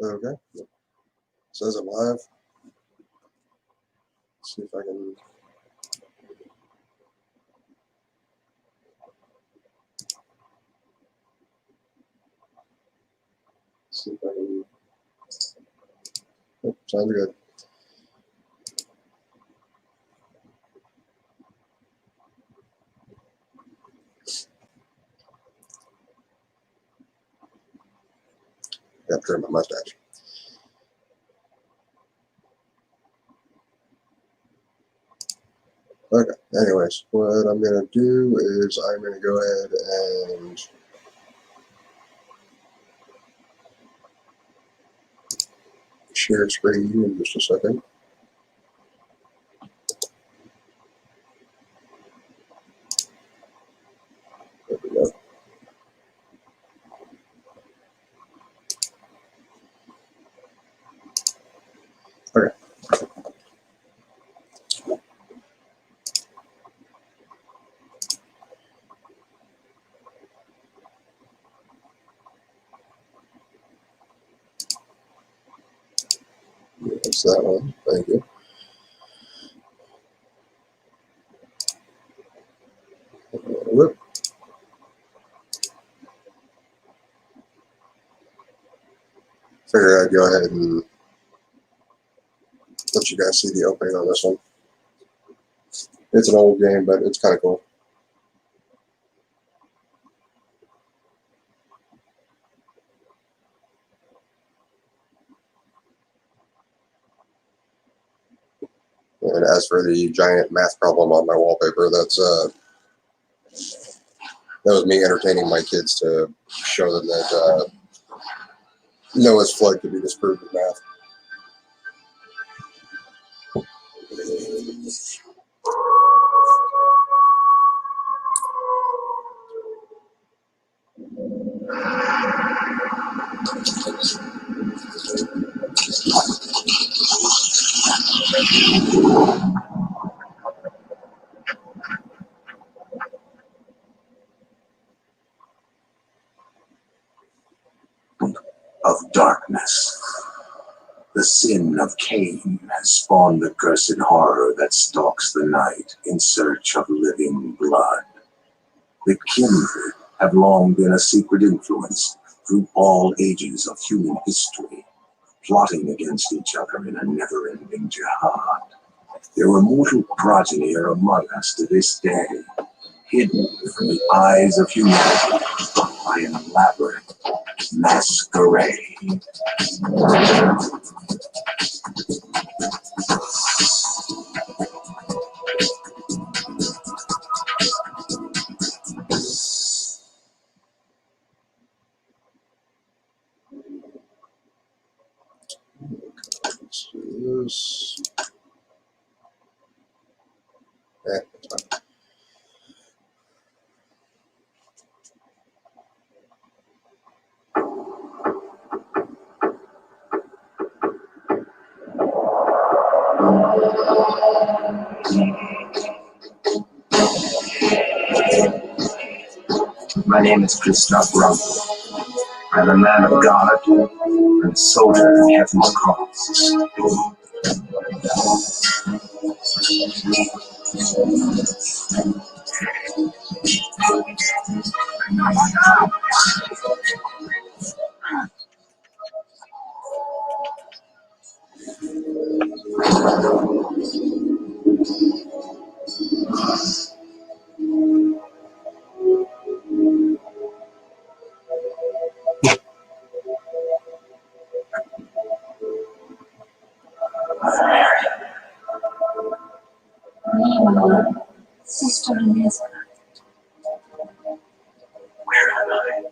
Okay. It says I'm live. Let's see if I can. See if I can. Oh, sounds good. Got to trim my mustache. Okay. Anyways, what I'm gonna do is I'm gonna go ahead and share screen in just a second. There we go. Okay. That's that one. Thank you. Whoop. Figured I'd go ahead and let you guys see the opening on this one. It's an old game, but it's kind of cool. And as for the giant math problem on my wallpaper, that was me entertaining my kids to show them that Noah's flood could be disproved with math. Of darkness. The sin of Cain has spawned the cursed horror that stalks the night in search of living blood. The kindred have long been a secret influence through all ages of human history, plotting against each other in a never-ending jihad. Their immortal progeny are among us to this day, hidden from the eyes of humanity by an elaborate masquerade. Let's do this. That's fine. My name is Christoph Rumpel. I'm a man of God and a soldier in heaven's cause. Sister Elizabeth. Where am I?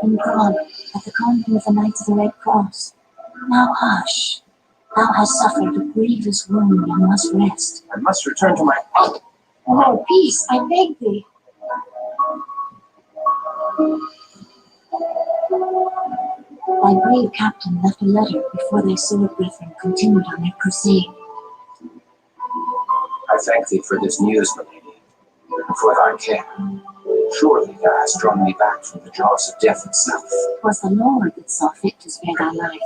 In God, at the convent of the Knights of the Red Cross. Now hush. Thou hast suffered a grievous wound and must rest. I must return to my... Oh, peace, I beg thee. Thy brave captain left a letter before thy sword brethren continued on their crusade. I thank thee for this news, my lady, and for thy care. Surely thou hast drawn me back from the jaws of death itself. 'Twas the Lord that saw fit to spare thy life.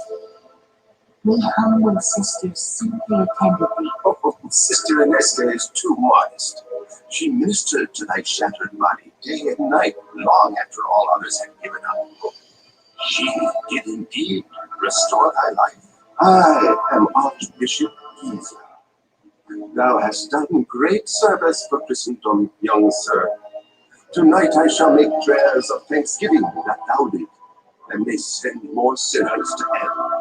We humble sisters simply attended thee. Oh, Sister Inesta is too modest. She ministered to thy shattered body day and night, long after all others had given up. She did indeed restore thy life. I am Archbishop Giza. Thou hast done great service for Christendom, young sir. Tonight I shall make prayers of thanksgiving that thou did, and may send more sinners to hell.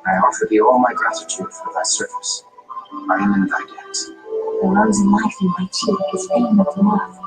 I offer thee all my gratitude for thy service. I am in thy debt. The rose of life in my cheek is payment enough.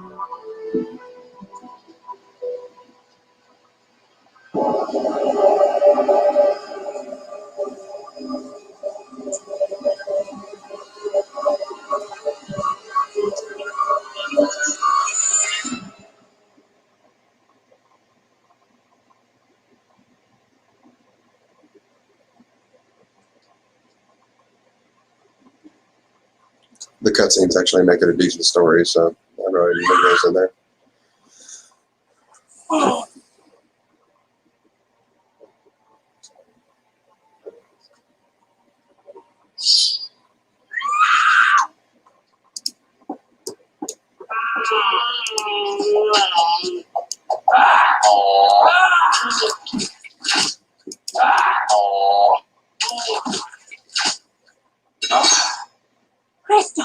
The cutscenes actually make it a decent story, so I'd already leave those in there. Krista,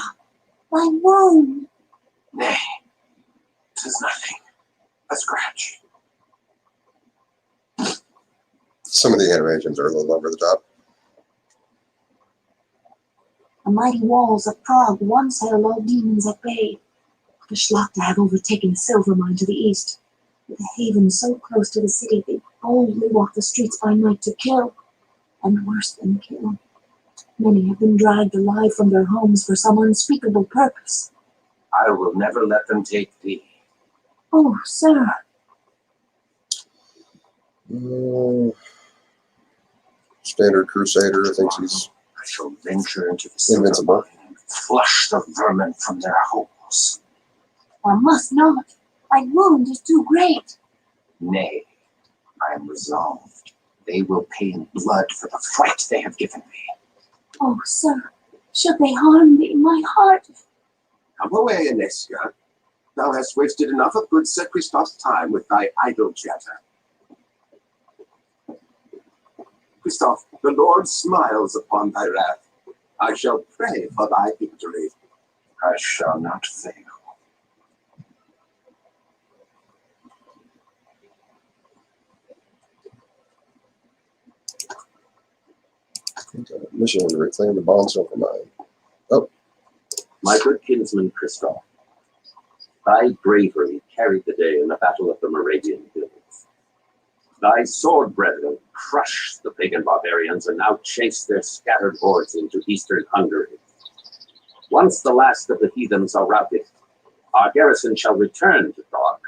my wound! Nay, 'tis nothing. A scratch. Some of the animations are a little over the top. The mighty walls of Prague once held all demons at bay. The Schlachter have overtaken a silver mine to the east. With a haven so close to the city, they boldly walk the streets by night to kill, and worse than kill. Many have been dragged alive from their homes for some unspeakable purpose. I will never let them take thee. Oh, sir, Standard Crusader thinks he's I shall venture into the silver invincible. mine and flush the vermin from their holes. I must not. My wound is too great. Nay, I am resolved. They will pay in blood for the fright they have given me. Oh, sir, should they harm thee, my heart? Come away, Inesca. Thou hast wasted enough of good Sir Christoph's time with thy idle chatter. Christoph, the Lord smiles upon thy wrath. I shall pray for thy victory. I shall not fail. Mission to reclaim the Bond Silver Mine. Oh, My good kinsman Christoph, thy bravery carried the day in the battle of the Moravian Hills. Thy sword brethren crushed the pagan barbarians and now chase their scattered hordes into eastern Hungary. Once the last of the heathens are routed, our garrison shall return to Prague,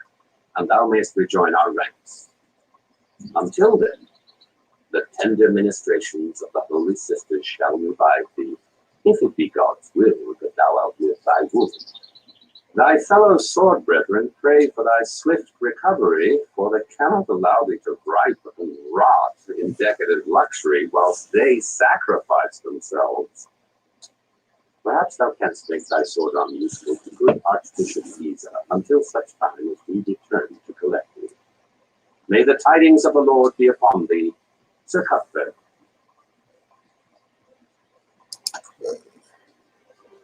and thou mayest rejoin our ranks. Until then, the tender ministrations of the Holy Sisters shall revive thee, if it be God's will that thou outlive thy wound. Thy fellow sword brethren pray for thy swift recovery, for they cannot allow thee to gripe and rot in decadent luxury whilst they sacrifice themselves. Perhaps thou canst make thy sword arm useful to good Archbishop Giza until such time as we return to collect thee. May the tidings of the Lord be upon thee, Sir Cuthbert.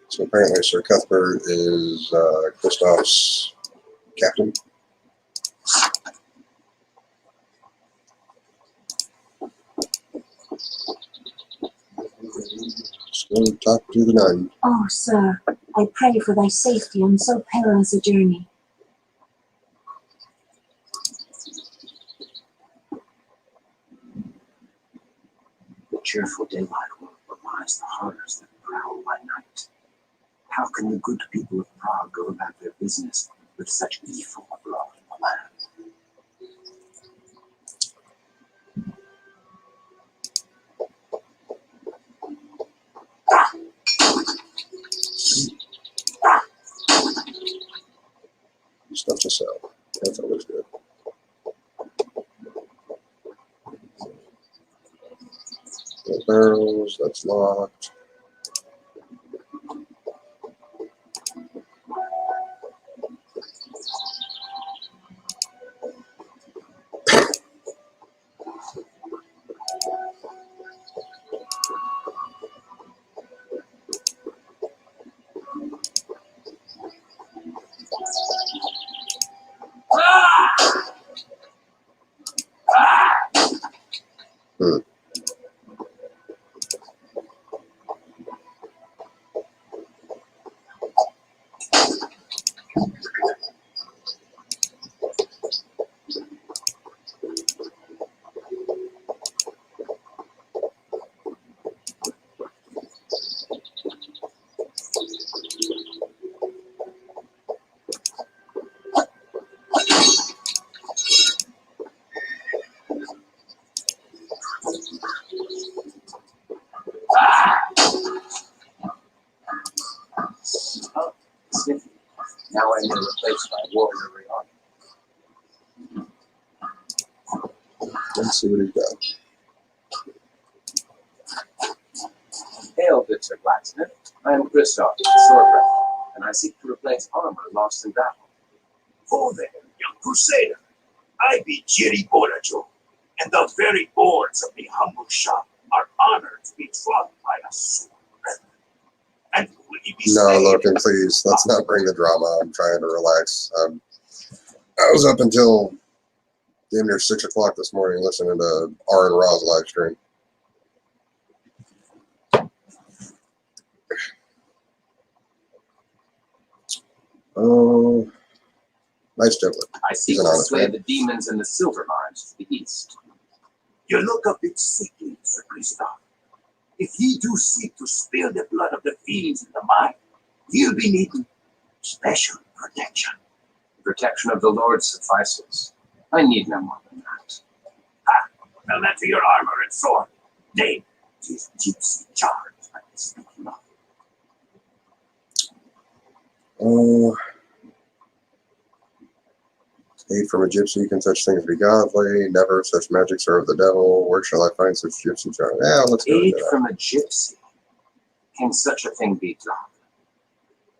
so apparently Sir Cuthbert is Christoph's captain. Let's go talk to the nun. Oh, sir, I pray for thy safety on so perilous a journey. The cheerful daylight will belies the horrors that prowl by night. How can the good people of Prague go about their business with such evil abroad in the land? barrels, that's locked. Now I may replace my warrior armor. Let's see what he's got. Hail, good Sir Blacksmith. I am Kristoff, swordbreaker, and I seek to replace armor lost in battle. Oh there, young crusader. I be Jiri Borajo, and the very boards of the humble shop are honored to be trod by a sword brethren. And will ye be No, slain? look, and please, let's not bring the drama. I'm trying to relax. I was up until damn near 6 o'clock this morning listening to R and Ra's live stream. Oh, nice template. I seek He's an to honest slay man. the demons in the silver mines to the east. You look a bit sickly, Sir Kristoff. If ye do seek to spill the blood of the fiends in the mine, you'll be needing special protection. The protection of the Lord suffices. I need no more than that. Now that to your armor and sword. Nay, 'tis gypsy charms I be speaking of. Oh, aid from a gypsy can such things be godly. Never such magics are of the devil. Where shall I find such gypsy charms? Yeah, let's go Aid into that. from a gypsy. Can such a thing be done?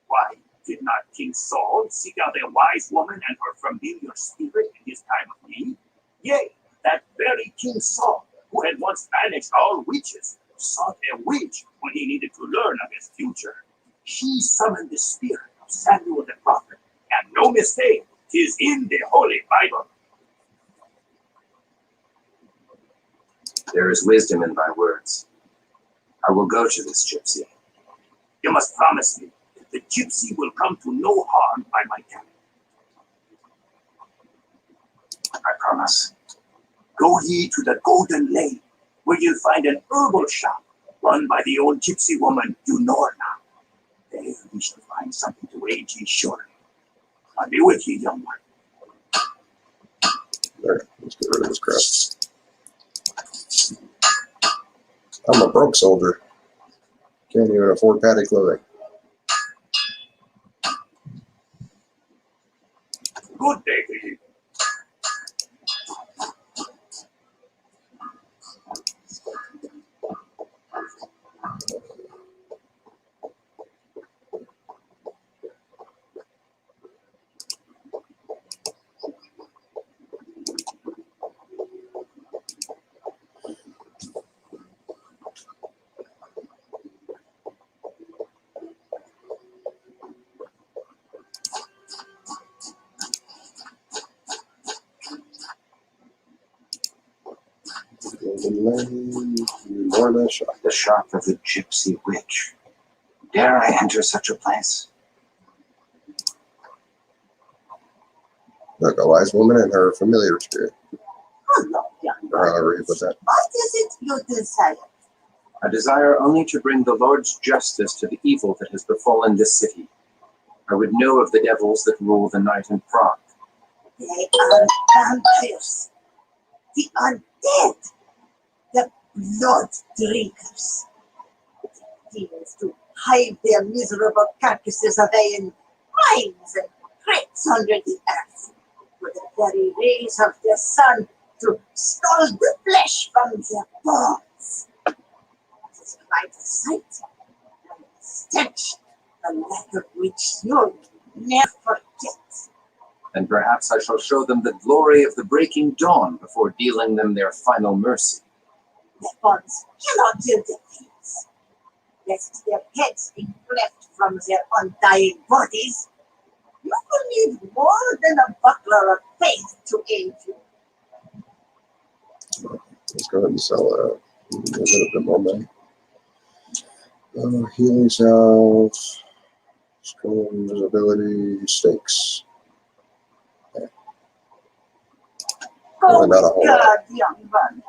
Why did not King Saul seek out a wise woman and her familiar spirit in his time of need? Yea, that very King Saul, who had once banished all witches, sought a witch when he needed to learn of his future. She summoned the spirit of Samuel the prophet, and no mistake, 'tis in the Holy Bible. There is wisdom in thy words. I will go to this gypsy. You must promise me that the gypsy will come to no harm by my death. I promise. Go ye to the Golden Lane, where you'll find an herbal shop run by the old gypsy woman, Unorna. There we shall find something to aid ye surely. I'll be with ye, young one. There, let's get rid of this crap. I'm a broke soldier. Can't even afford patty clothing. Good day to ye. Golden Lane, Lorna shop. The shop of the gypsy witch. Dare I enter such a place? Look, a wise woman and her familiar spirit. Hello, young Or man. however you put that. What is it you desire? I desire only to bring the Lord's justice to the evil that has befallen this city. I would know of the devils that rule the night in Prague. They are vampires, the undead, the blood drinkers. Demons to hide their miserable carcasses away in mines and crates under the earth, with the very rays of the sun to scald the flesh from their bones. is quite a sight. And the stench, the like of which you'll never forget. And perhaps I shall show them the glory of the breaking dawn before dealing them their final mercy. Weapons cannot kill the thieves, lest their heads be cleft from their undying bodies. You will need more than a buckler of faith to aid you. Let's go ahead and sell that. A little bit more money. Healing salve, scroll invisibility, stakes. Go Not a with whole lot. God, young one,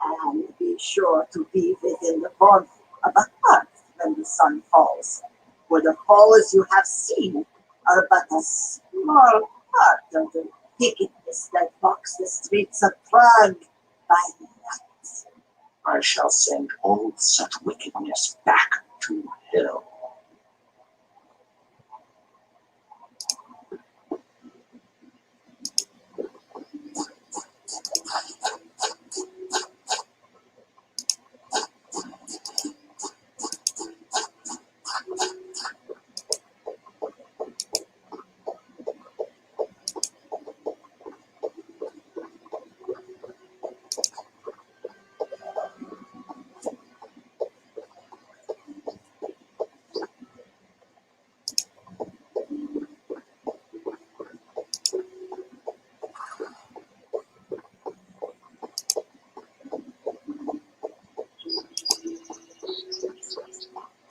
and be sure to be within the warmth of a hearth when the sun falls, for the falls you have seen are but a small part of the wickedness that walks the streets of Prague by night. I shall send all such wickedness back to hell.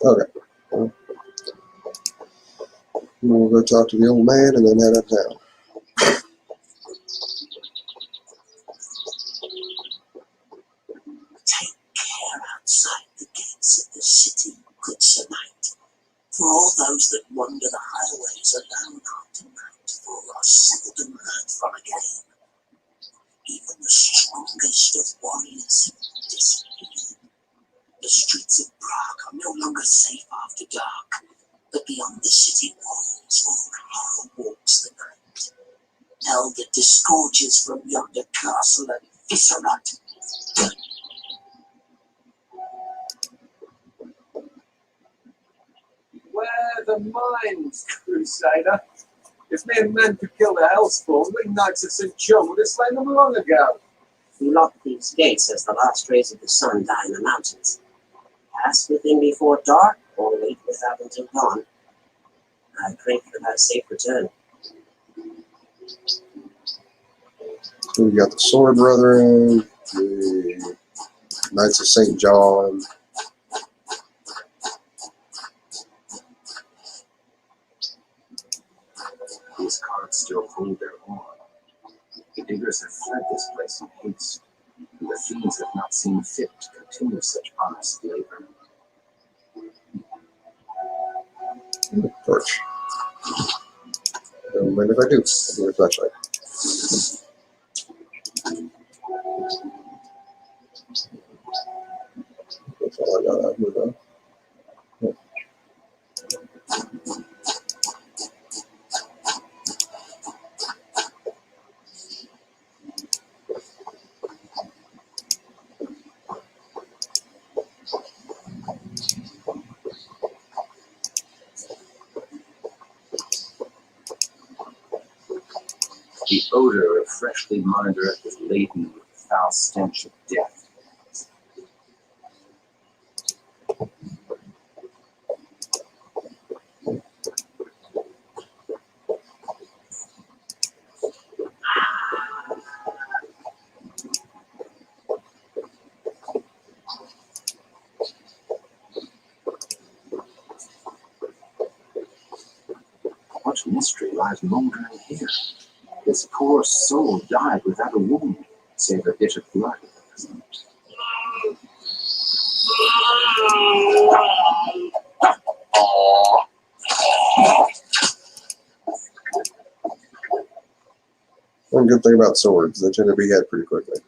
Okay. Well, we'll go talk to the old man and then head uptown. Take care outside the gates of the city, good Sir Knight. For all those that wander the highways alone after nightfall are seldom heard from again. Even the strongest of warriors have disappeared. The streets of Prague are no longer safe after dark, but beyond the city walls all hell walks the night. Hell that disgorges from yonder castle and viscerat. Where the mines, Crusader? If mere men could kill the Hellspawn, we Knights of St. John would have slain them long ago. We lock these gates as the last rays of the sun die in the mountains. Pass within before dark, or wait without until dawn. I pray for thy safe return. So we got the Sword Brethren, the Knights of St. John. These cards still hold their own. The diggers have fled this place in haste, and the fiends have not seen fit to continue such honest labor. Torch. Don't mind if I do. I'll do a flashlight. That's all I got. I'll move on. The odor of freshly mined earth is laden with the foul stench of death. What mystery lies mouldering here? This poor soul died without a wound, save a bit of blood. One good thing about swords, they tend to behead pretty quickly.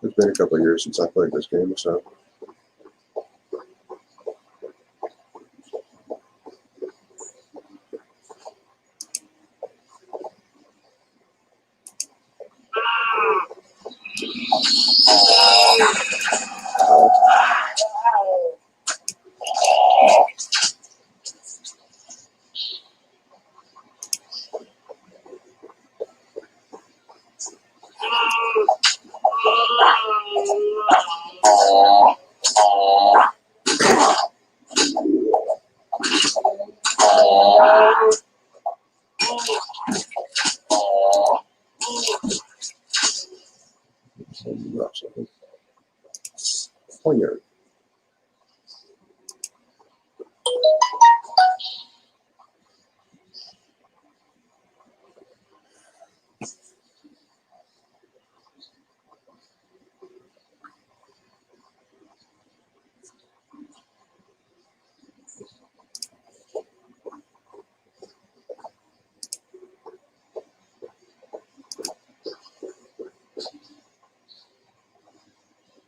It's been a couple of years since I played this game, so Poignard.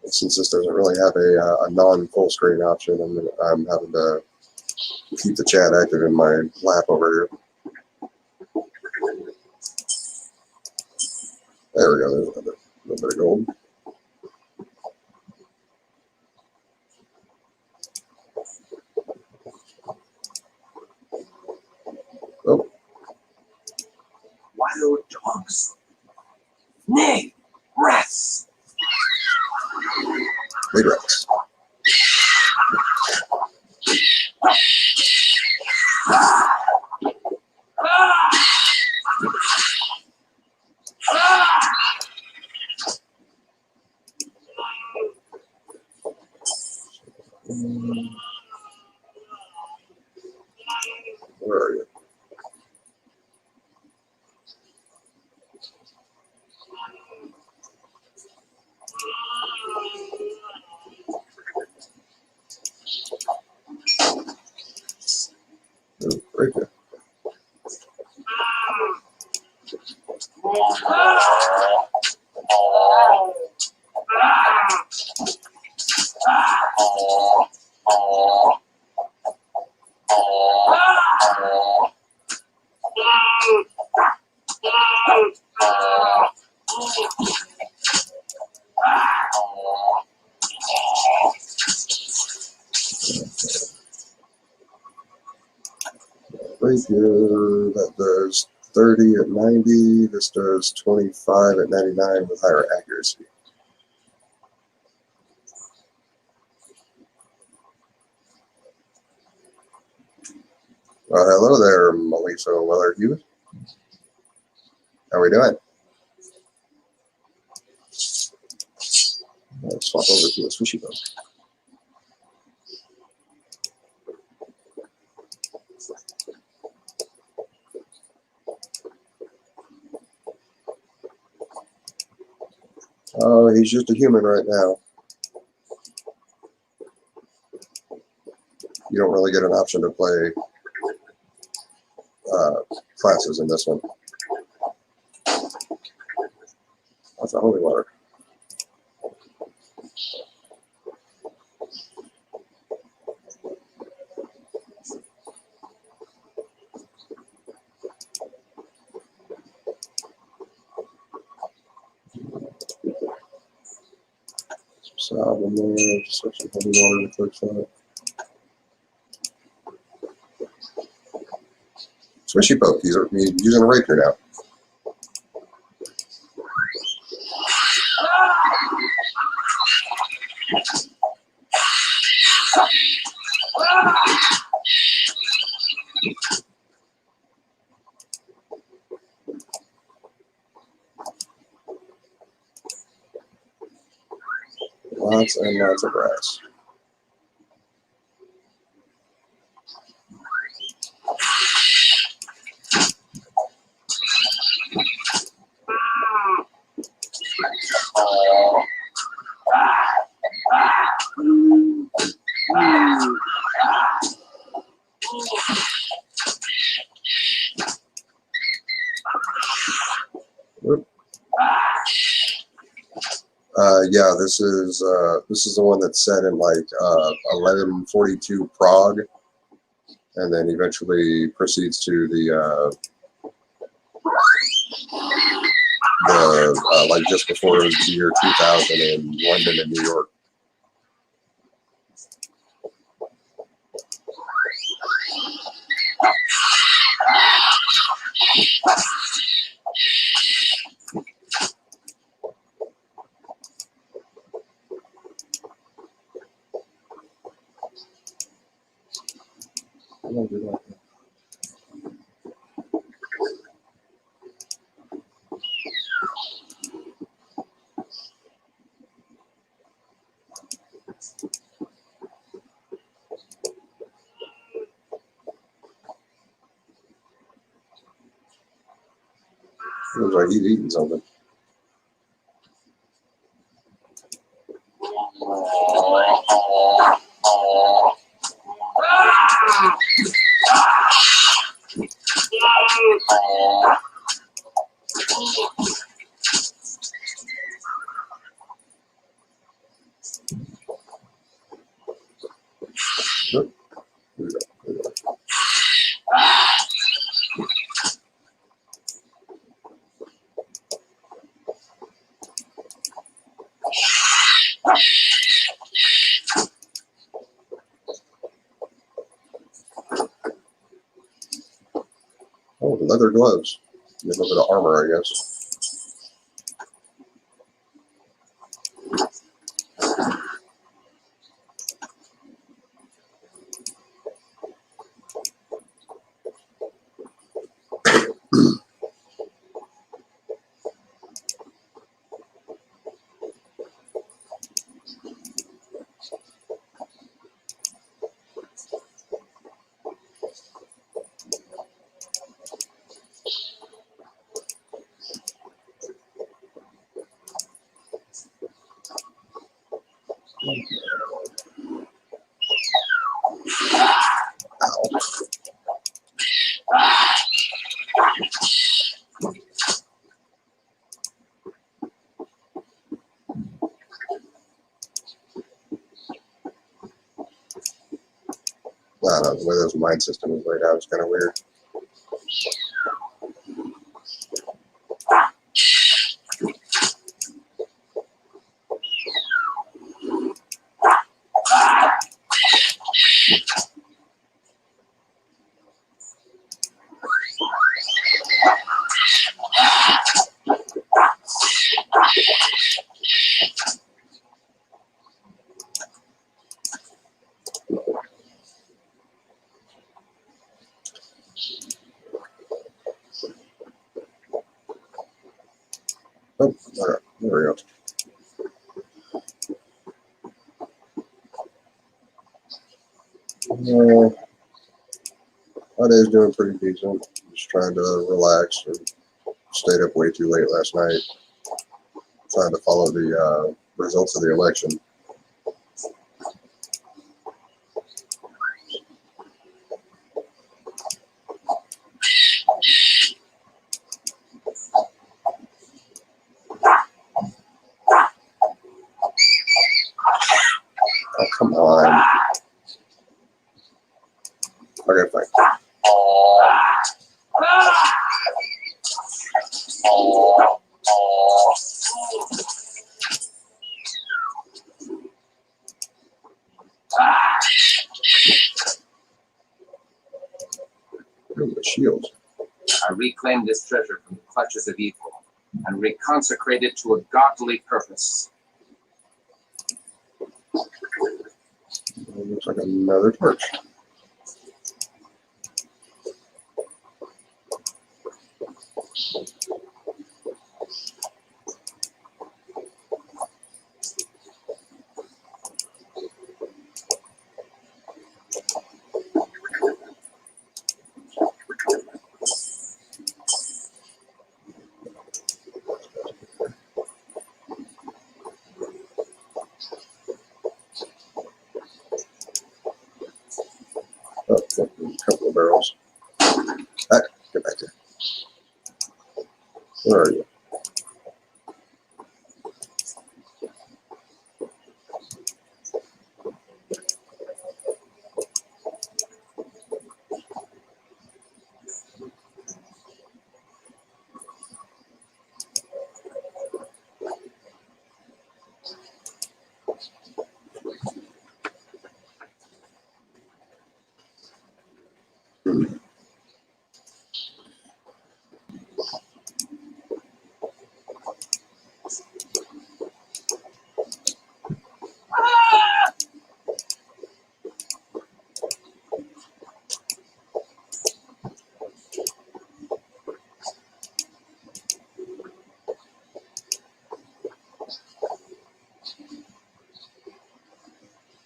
Since this doesn't really have a non-full screen option, I'm having to keep the chat active in my lap over here. There we go. There's a little bit of gold. Oh, Wild dogs. Nay, rats. big rats. Where are you? Oh, right there. Right here, that does 30 at 90. This does 25 at 99 with higher accuracy. Well, hello there, Melissa Weller Hughes. How are we doing? Let's swap over to a swishy boat. Oh, he's just a human right now. You don't really get an option to play classes in this one. That's a holy water. Salve in there, just switch some holy water to quick shot. Swishy poke, he's using a rapier now. Lots and lots of grass. Yeah, this is the one that's set in like 1142 Prague, and then eventually proceeds to the like just before the year 2000 in London and New York. gonna do that. Looks like he's eating something. Look. Here we go. Here we go. Oh, leather gloves. A little bit of armor, I guess. I don't know, the way those mine system is laid out is kind of weird. Oh, all right, there we go. My day's doing pretty decent. Just trying to relax. And stayed up way too late last night, trying to follow the results of the election. Oh, come on. Okay, fine. Ooh, the shield. I reclaim this treasure from the clutches of evil and reconsecrate it to a godly purpose. It looks like another torch. Oh, a couple of barrels. Back, get back here. Where are you?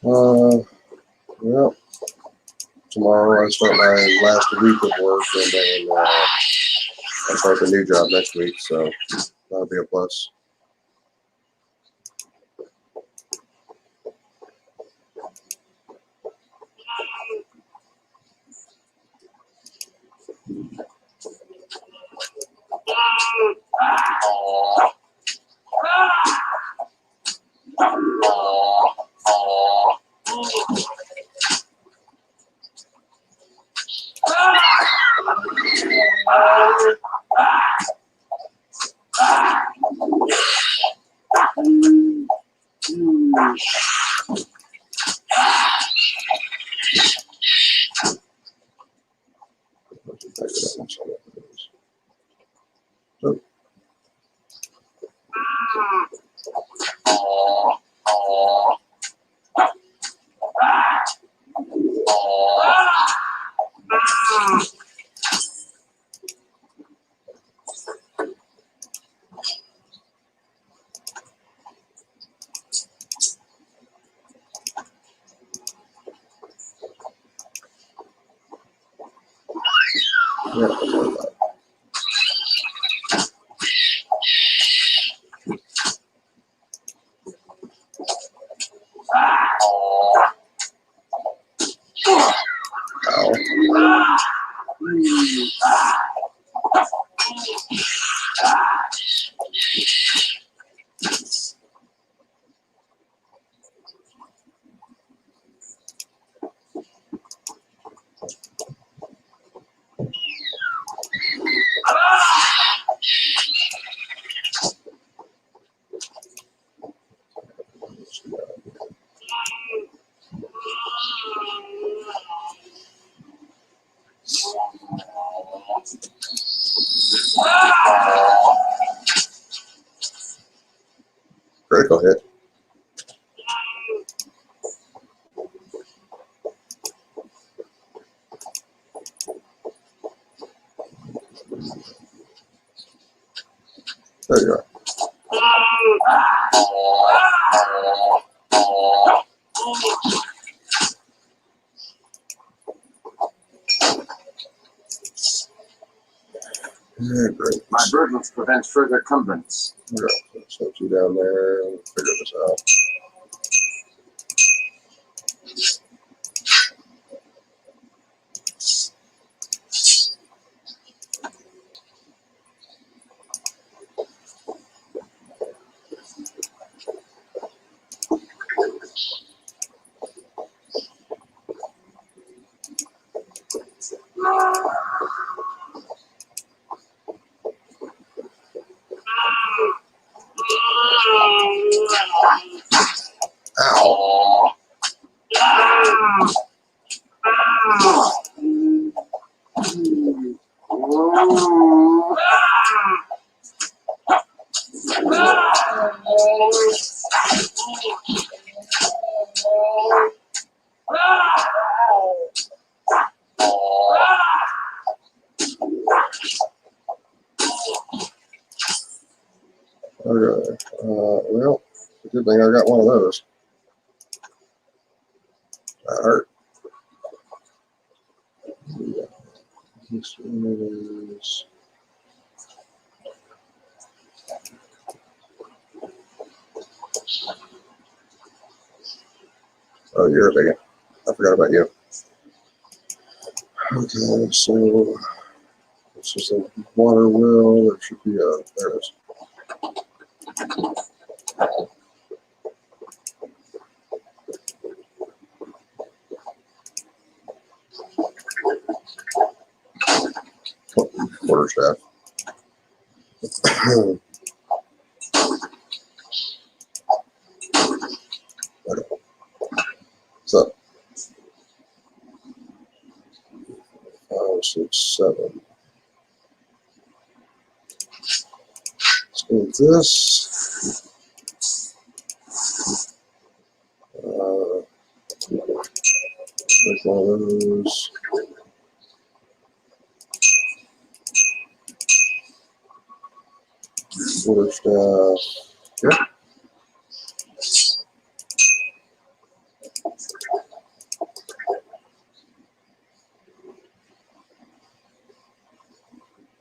Well, tomorrow I start my last week of work, and then I start the new job next week, so that'll be a plus. Critical hit. There you are. Yeah, great. My burdens prevent further cumbrance. Yeah, set you down there and figure this out. Ow. Okay. Well, good thing I got one of those. That hurt. Yeah. This one is. Oh, you're a big one. I forgot about you. Okay, so this is a water wheel. There should be a. There it is. Quarterstaff. So 5, 6, 7. Let's go with this. Make one of those. Quarterstaff. Yep.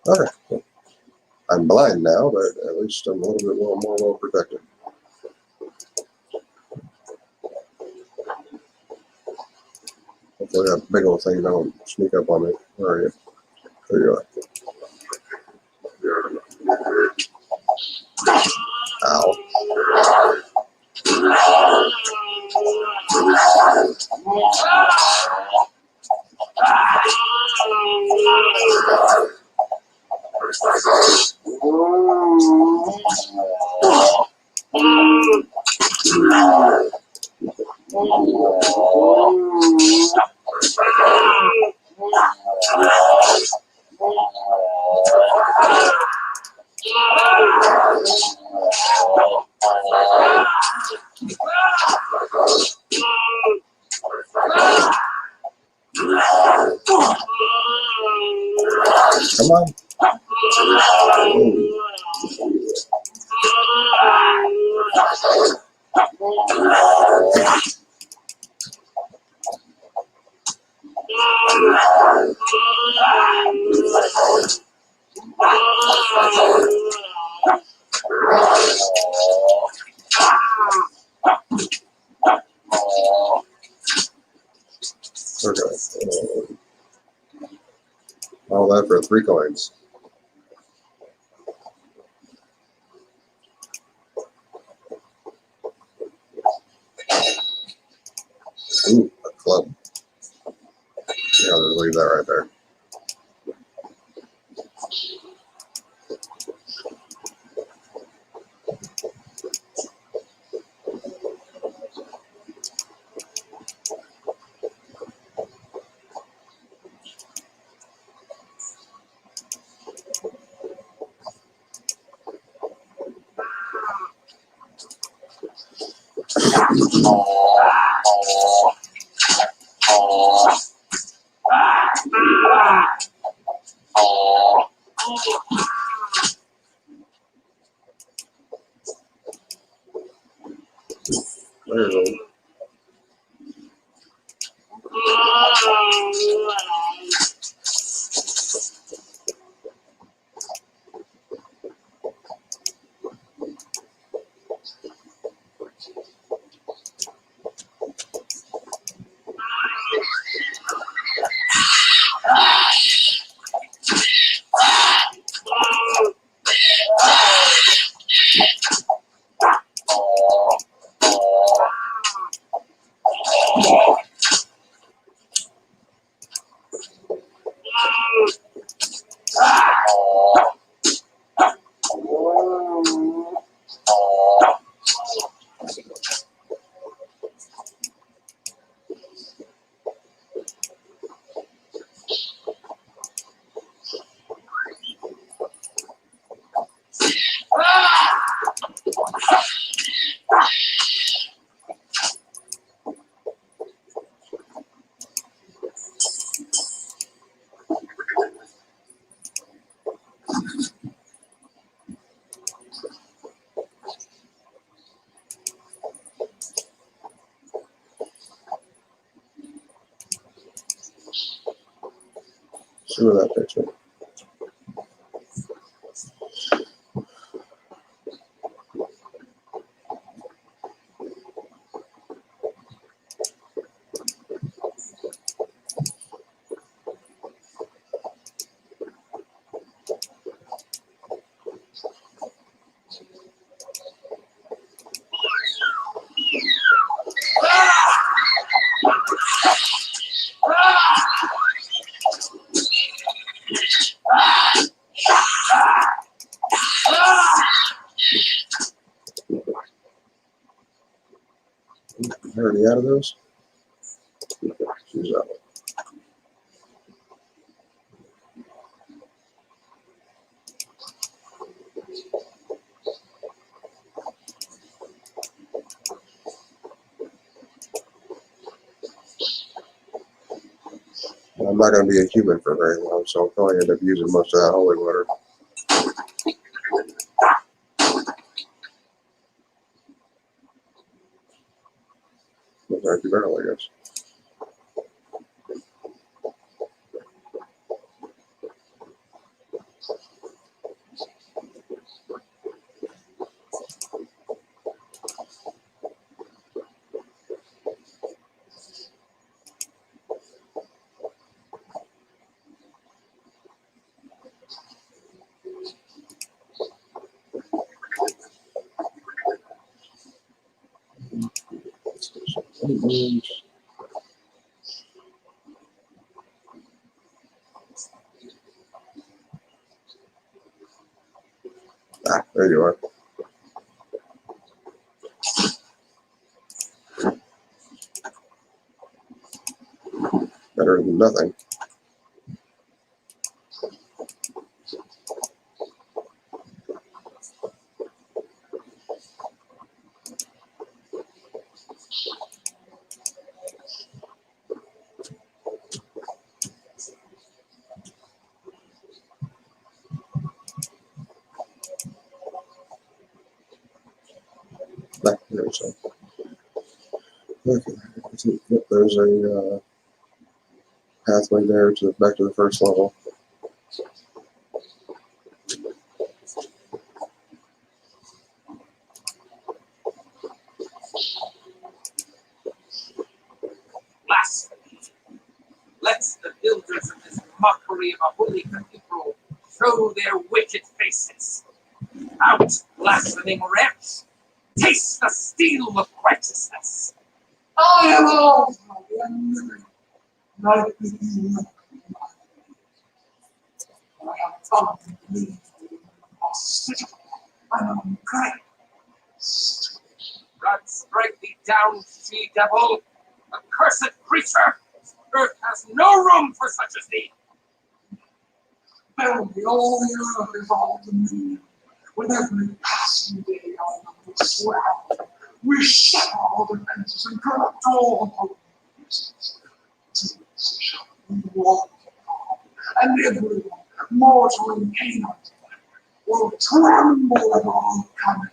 Okay. Cool. I'm blind now, but at least I'm a little bit more well protected. Hopefully that big old thing don't sneak up on me. Where are you? There you are. Ow. Come on. Okay. All that for 3 coins. Ooh, a club. Yeah, I'll just leave that right there. There's a see where that takes me. Already out of those? Choose that one. I'm not going to be a human for very long, so I'll probably end up using most of that holy water. Looks like you barrel, I guess. Ah, there you are. Better than nothing. Ah, there's a, okay. Yep, there's a pathway there to back to the first level. Blasphemy. Let the builders of this mockery of a holy cathedral show their wicked faces. Out, blaspheming wretch! Taste the steel of righteousness. I am Alpha and living, like the evil. I have found me hospitable and ungrateful. God strike thee down, she devil! Accursed creature! Earth has no room for such as thee! Verily, all the earth is all to me. With every passing day on this world, we shatter all defenses and corrupt all holiness. This shall be one, and everyone, mortal and Canaan, will tremble at all coming.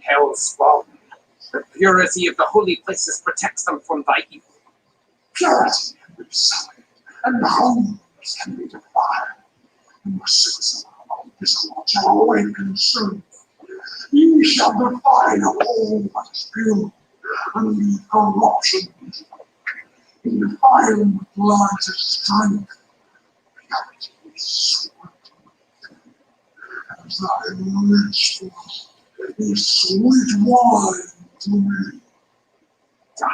Hellspawn, the purity of the holy places protects them from thy evil. Purity can be sullied, and holiness can be defiled. And the citizen of this world shall awaken soon. Ye shall define all that is pure, and leave corruption in defiling with lies of strength. Purity is sweet, as thy rich blood is sweet wine to me. Die,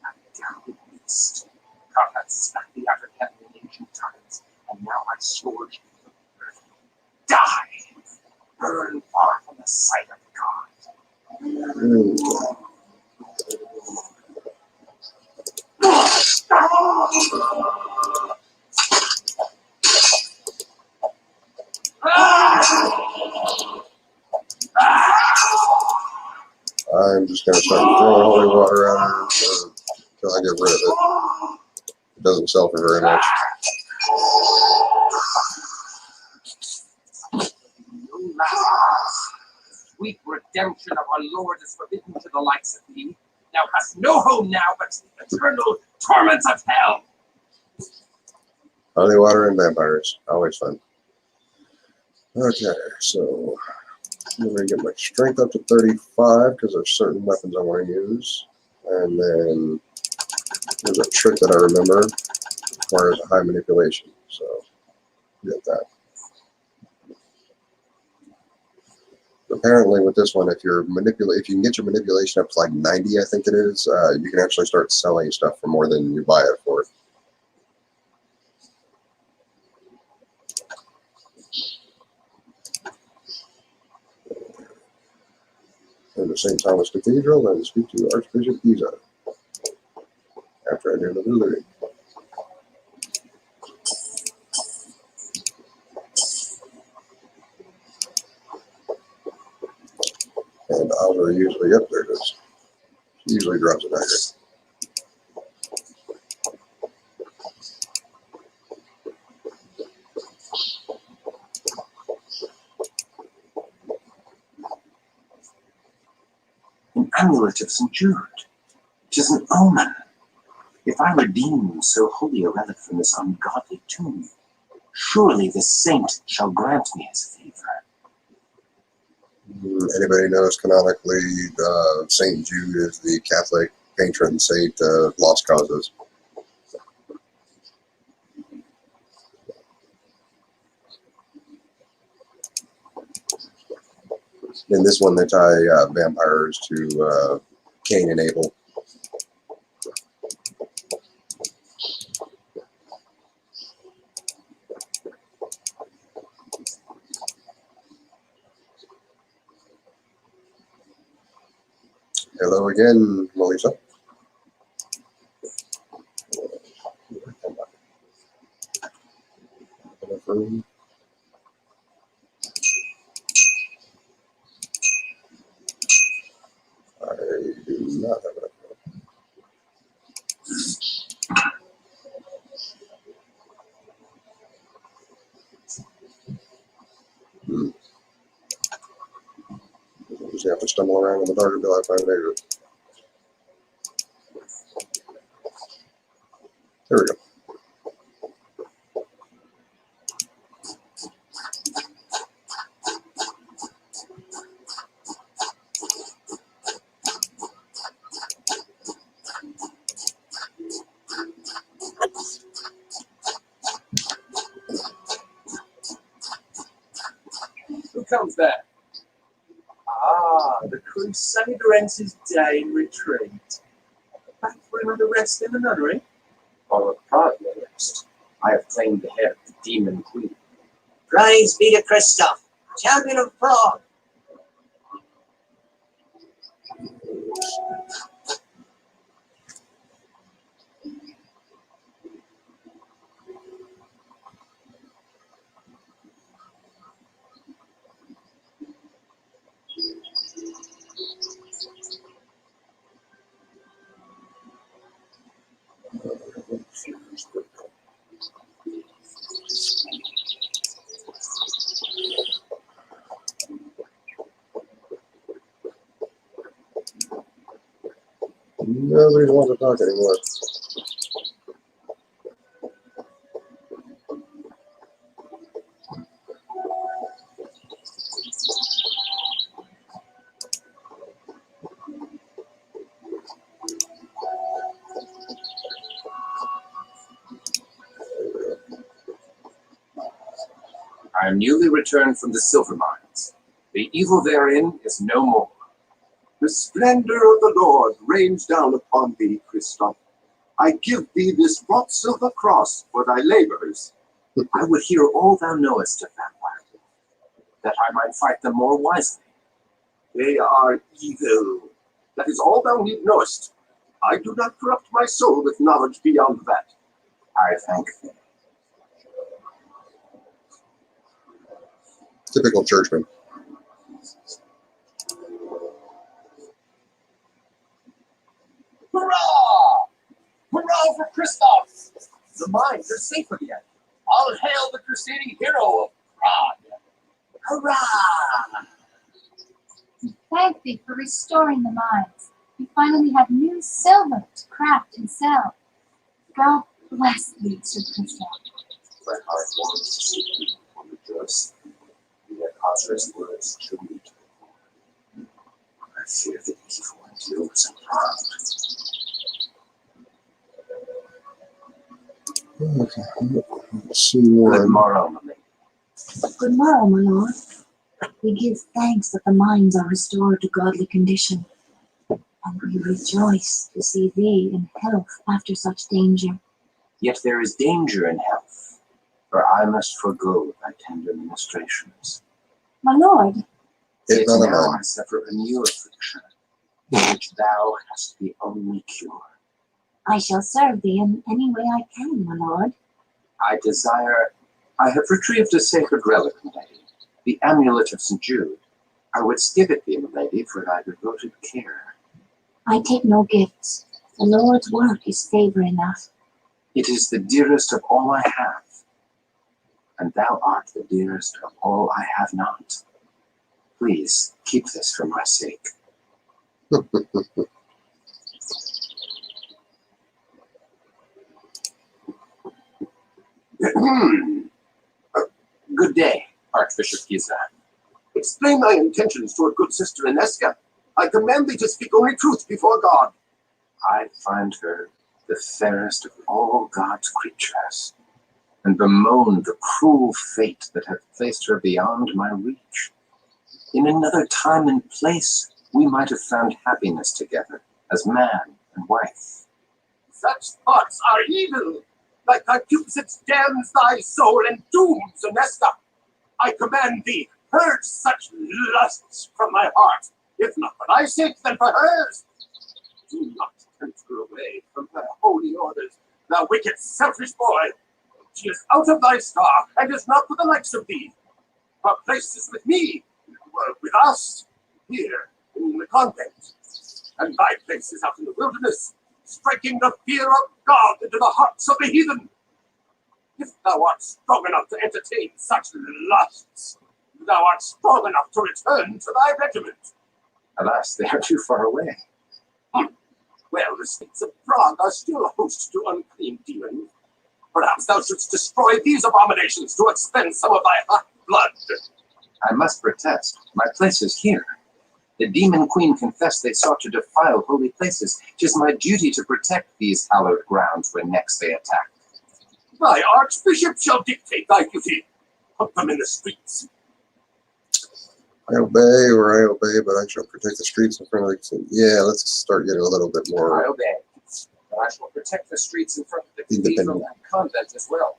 thou damned beast. God hath spat thee out of heaven in ancient times, and now my sword shall be the earth. Die! Burn far from the sight of God. I'm just going to start throwing holy water at her until I get rid of it. It doesn't sell for very much. No matter. Sweet redemption of our Lord is forbidden to the likes of thee. Thou hast no home now but the eternal torments of hell. Holy water and vampires. Always fun. Okay, so I'm going to get my strength up to 35 because there's certain weapons I want to use. And then there's a trick that I remember requires a high manipulation. So get that. Apparently with this one, if you can get your manipulation up to like 90, I think it is, you can actually start selling stuff for more than you buy it for. In the St. Thomas Cathedral and speak to Archbishop Pisa after I do the looting. And Oliver usually up there does. She usually drops a dagger. An amulet of St. Jude. It is an omen. If I redeem so holy a relic from this ungodly tomb, surely this saint shall grant me his favor. Anybody knows canonically St. Jude is the Catholic patron saint of lost causes. In this one, they tie vampires to Cain and Abel. Hello again, Melissa. I do not have enough. Just have to stumble around in the dark until I find an exit. There we go. Who comes there? Ah, the Crusader ends his day in retreat. Back for another rest in the nunnery? Or a partner rest. I have claimed the head of the demon queen. Praise be to Christoph, champion of Prague. Nobody wants to talk anymore. I am newly returned from the silver mines. The evil therein is no more. The splendor of the Lord rains down upon thee, Christoph. I give thee this wrought silver cross for thy labors. I would hear all thou knowest of them, lad, that I might fight them more wisely. They are evil. That is all thou need knowest. I do not corrupt my soul with knowledge beyond that. I thank thee. Typical churchman. Hurrah! Hurrah for Christoph! The mines are safe again. All hail the crusading hero of Prague! Hurrah! Thank thee for restoring the mines. We finally have new silver to craft and sell. God bless thee, Sir Christoph. My heart longs to see thee and rejoice. Yet Oscar's words to me. I fear the evil endures in Prague. Okay. Let's see Good one. morrow, my lady. Good morrow, my lord. We give thanks that the mines are restored to godly condition, and we rejoice to see thee in health after such danger. Yet there is danger in health, for I must forego thy tender ministrations. My lord, It's Yet not a now man. I suffer a new affliction, in which thou hast the only cure. I shall serve thee in any way I can, my lord. I have retrieved a sacred relic, my lady, the amulet of St. Jude. I would give it thee, my lady, for thy devoted care. I take no gifts. The Lord's work is favor enough. It is the dearest of all I have, and thou art the dearest of all I have not. Please keep this for my sake. Good day, Archbishop Giza. Explain thy intentions to a good sister Inesca. I command thee to speak only truth before God. I find her the fairest of all God's creatures, and bemoan the cruel fate that hath placed her beyond my reach. In another time and place, we might have found happiness together as man and wife. Such thoughts are evil. Like concupiscence damns thy soul and dooms Onesta. I command thee, purge such lusts from my heart. If not for thy sake, then for hers. Do not tempt her away from her holy orders, thou wicked, selfish boy. She is out of thy star, and is not with the likes of thee. Her place is with me, or with us, here in the convent. And thy place is out in the wilderness, striking the fear of God into the hearts of the heathen. If thou art strong enough to entertain such lusts, thou art strong enough to return to thy regiment. Alas, they are too far away. Well, the streets of Prague are still host to unclean demons. Perhaps thou shouldst destroy these abominations to expend some of thy hot blood. I must protest. My place is here. The demon queen confessed they sought to defile holy places. 'Tis my duty to protect these hallowed grounds when next they attack. Thy archbishop shall dictate thy duty. Put them in the streets. I obey, but I shall protect the streets in front of the king. Yeah, let's start getting a little bit more. I obey, but I shall protect the streets in front of the cathedral and convent as well.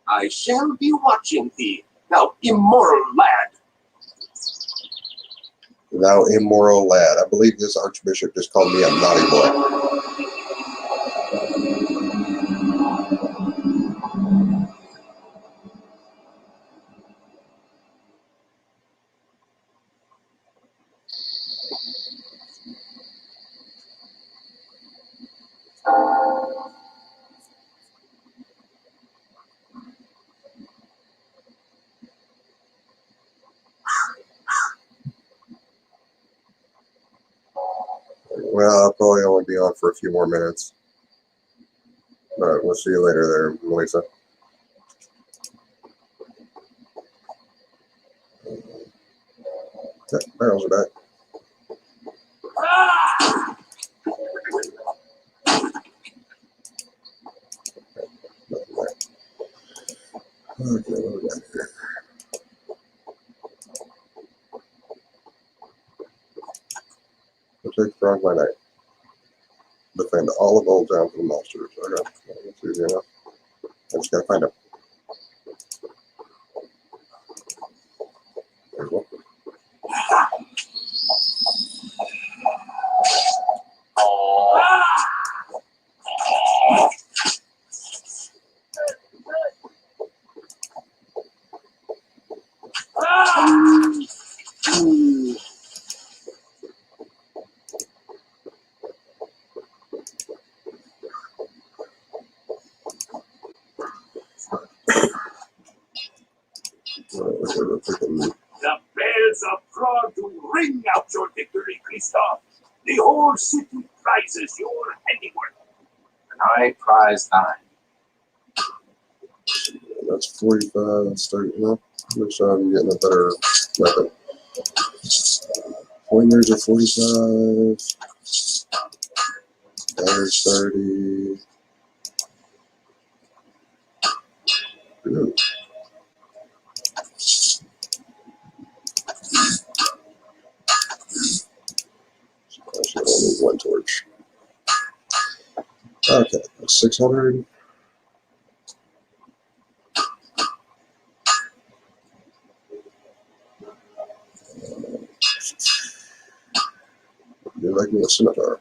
I shall be watching thee, thou immoral lad. Thou immoral lad. I believe this archbishop just called me a naughty boy. Well, I'll probably only be on for a few more minutes. But we'll see you later there, Melissa. Yeah, barrels are back. Nothing there. Okay, what do we got here? Protect Frog by night. Defend all of Old Town from monsters. Okay, that's easy enough. I just gotta find them. There's one. The bells of Prague do ring out your victory, Christoph. The whole city prizes your handiwork. And I prize thine. That's 45. Start, wish I'm getting a better weapon. Pointers are 45. There's 30. Ooh. I should only need one torch. Okay, 600. You like me a scimitar?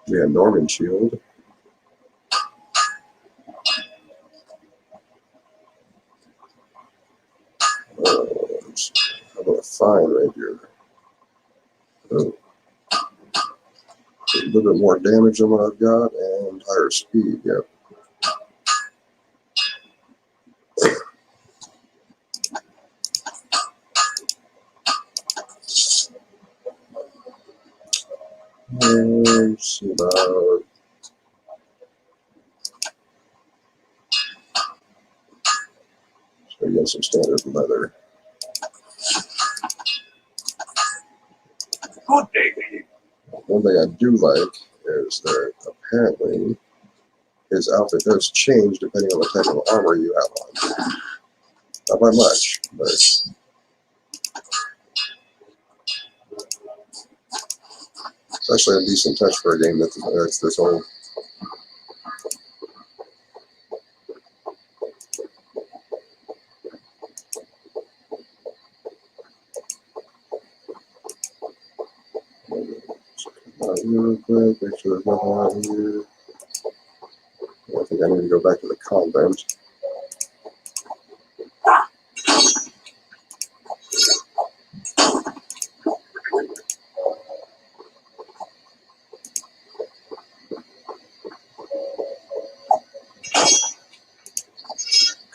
Yeah, Norman shield. How about a fine rapier? Oh. A little bit more damage than what I've got and higher speed, yep. Let's see about so get some standard leather. Good day, lady. One thing I do like is that apparently his outfit does change depending on the type of armor you have on. Not by much, but Actually, a decent touch for a game that's this old. Real quick, make sure there's nothing out here. I think I need to go back to the convent.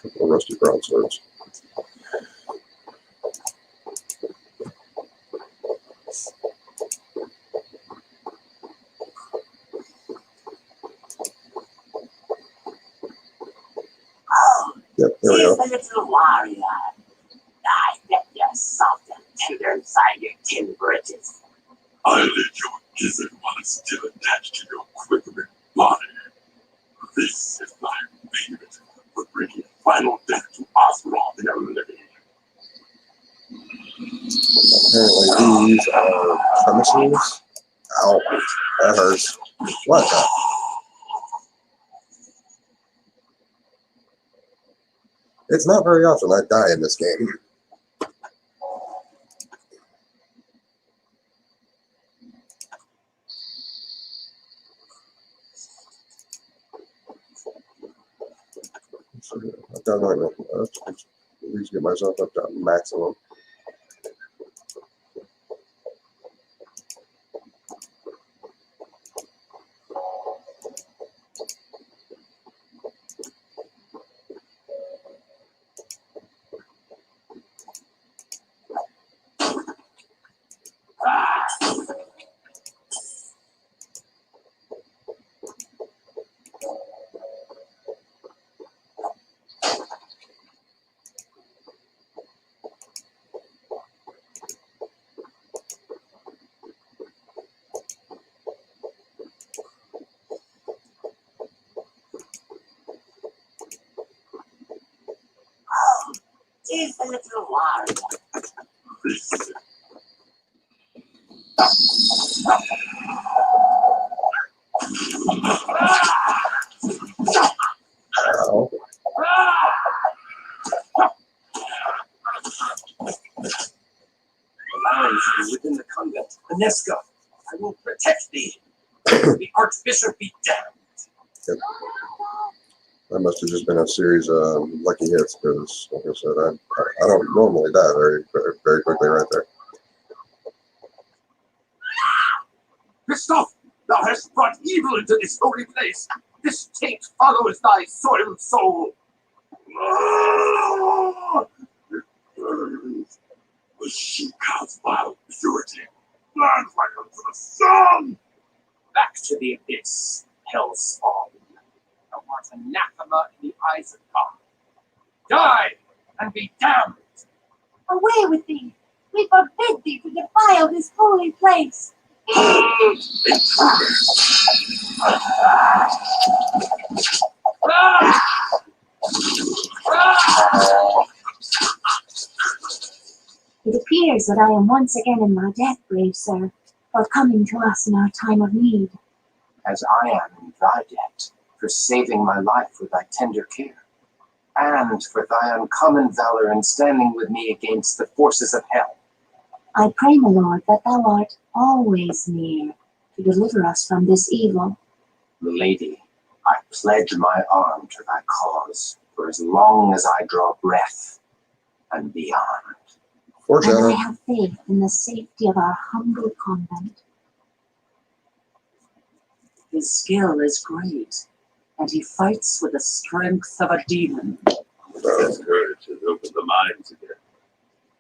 Couple of rusty broadswords. Yep, there we go. Here's the little warrior. I bet you're soft and tender inside your tin britches. I let your gizzard while it's still attached to your quivering body. This is my payment for bringing final death to Oswald the living. Apparently these are premises. Ow, that hurts. What the? It's not very often I die in this game. I've got like at least get myself up to maximum. Here's the little warrior. This Ow. The lines are within the convent. Aneska, I will protect thee. The Archbishop be damned. That must have just been a series of lucky hits because, like I said, I don't normally die very quickly right there. Christoph, thou hast brought evil into this holy place. This taint follows thy soiled soul. it burns. The sheep cow's vile purity burns like unto the sun. Back to the abyss, hell spawn. Thou art anathema in the eyes of God. Die and be damned. Away with thee! We forbid thee to defile this holy place! It appears that I am once again in my debt, brave sir, for coming to us in our time of need. As I am in thy debt, for saving my life with thy tender care, and for thy uncommon valor in standing with me against the forces of hell. I pray, my lord, that thou art always near to deliver us from this evil. Lady, I pledge my arm to thy cause for as long as I draw breath and beyond. And Foreshadow. I have faith in the safety of our humble convent. His skill is great, and he fights with the strength of a demon. His courage has opened the minds again.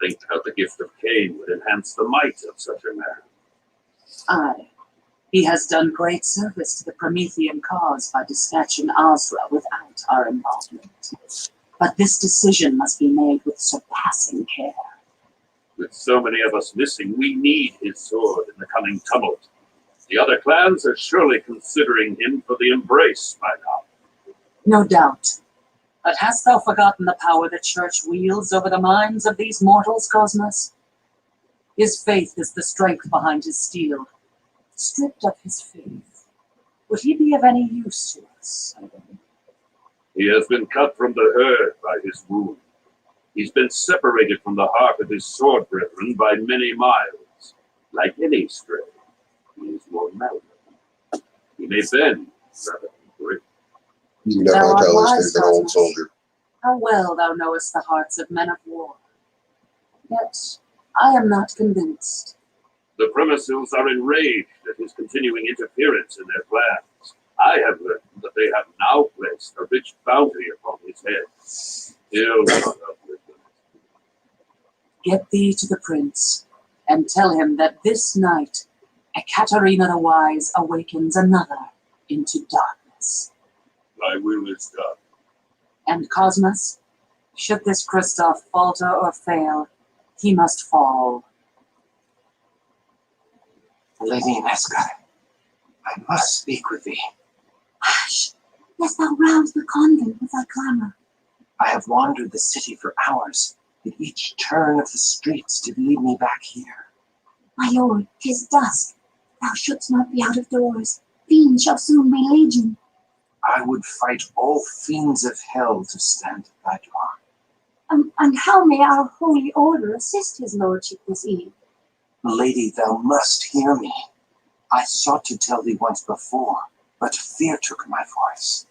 Think how the gift of Cain would enhance the might of such a man. Aye, he has done great service to the Promethean cause by dispatching Azra without our involvement. But this decision must be made with surpassing care. With so many of us missing, we need his sword in the coming tumult. The other clans are surely considering him for the embrace by now. No doubt. But hast thou forgotten the power the Church wields over the minds of these mortals, Cosmos? His faith is the strength behind his steel. stripped of his faith, would he be of any use to us, I wonder? He has been cut from the herd by his wound. He's been separated from the heart of his sword brethren by many miles. Like any stray, he is more malleable. He may bend rather than break. You can definitely Thou art tell this wise, dude's an old Cosmos. soldier. How well thou knowest the hearts of men of war. Yet I am not convinced. The premises are enraged at his continuing interference in their plans. I have learned that they have now placed a rich bounty upon his head. He'll not outlive them. Get thee to the prince, and tell him that this night Ekaterina the Wise awakens another into darkness. Thy will is done. And Cosmos, should this Kristoff falter or fail, he must fall. Lady Nesca, I must speak with thee. Hush! Lest thou rouse the convent with thy clamor. I have wandered the city for hours, yet each turn of the streets did lead me back here. My lord, 'tis dusk. Thou shouldst not be out of doors. Fiends shall soon be legion. I would fight all fiends of hell to stand at thy door. And how may our holy order assist his lordship this eve? Lady, thou must hear me. I sought to tell thee once before, but fear took my voice.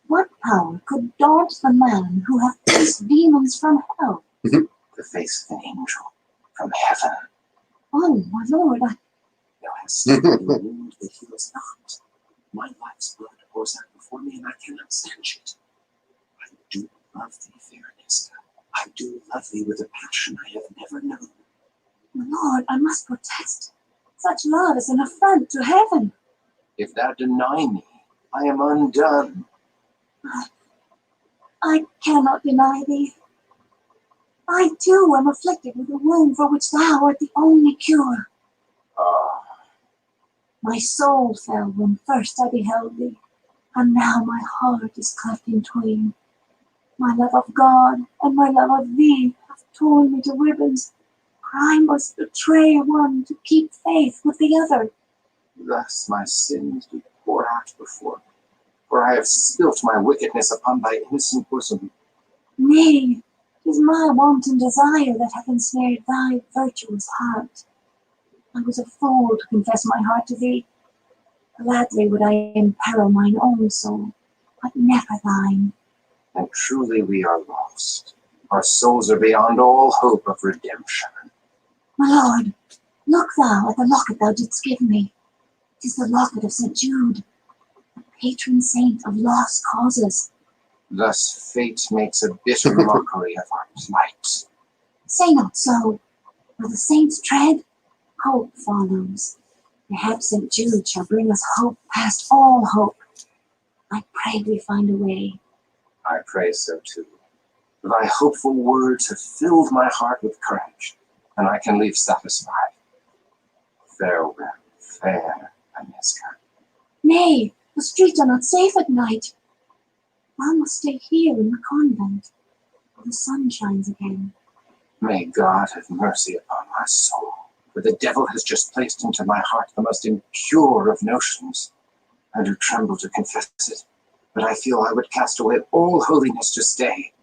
What power could daunt the man who hath chased demons from hell? The face of an angel from heaven. Oh, my lord, Thou hast stabbed me a wound that heals not. My life's blood pours out before me, and I cannot stanch it. I do love thee, fair Nesca. I do love thee with a passion I have never known. my lord, I must protest. Such love is an affront to heaven. If thou deny me, I am undone. I cannot deny thee. I too am afflicted with a wound for which thou art the only cure. Ah, My soul fell when first I beheld thee, and now my heart is cleft in twain. My love of God and my love of thee have torn me to ribbons. I must betray one to keep faith with the other. thus my sins do pour out before me, for I have spilt my wickedness upon thy innocent bosom. Nay, 'tis my wanton desire that hath ensnared thy virtuous heart. I was a fool to confess my heart to thee. Gladly would I imperil mine own soul, but never thine. And truly we are lost. Our souls are beyond all hope of redemption. My lord, look thou at the locket thou didst give me. 'Tis the locket of St. Jude, the patron saint of lost causes. Thus fate makes a bitter mockery of our plight. Say not so. Where the saints tread, hope follows. Perhaps St. Jude shall bring us hope past all hope. I pray we find a way. I pray so too. Thy hopeful words have filled my heart with courage, and I can leave satisfied. Farewell, fair Aniska. Nay, the streets are not safe at night. Thou must stay here in the convent, till the sun shines again. May God have mercy upon my soul, for the devil has just placed into my heart the most impure of notions. I do tremble to confess it, but I feel I would cast away all holiness to stay.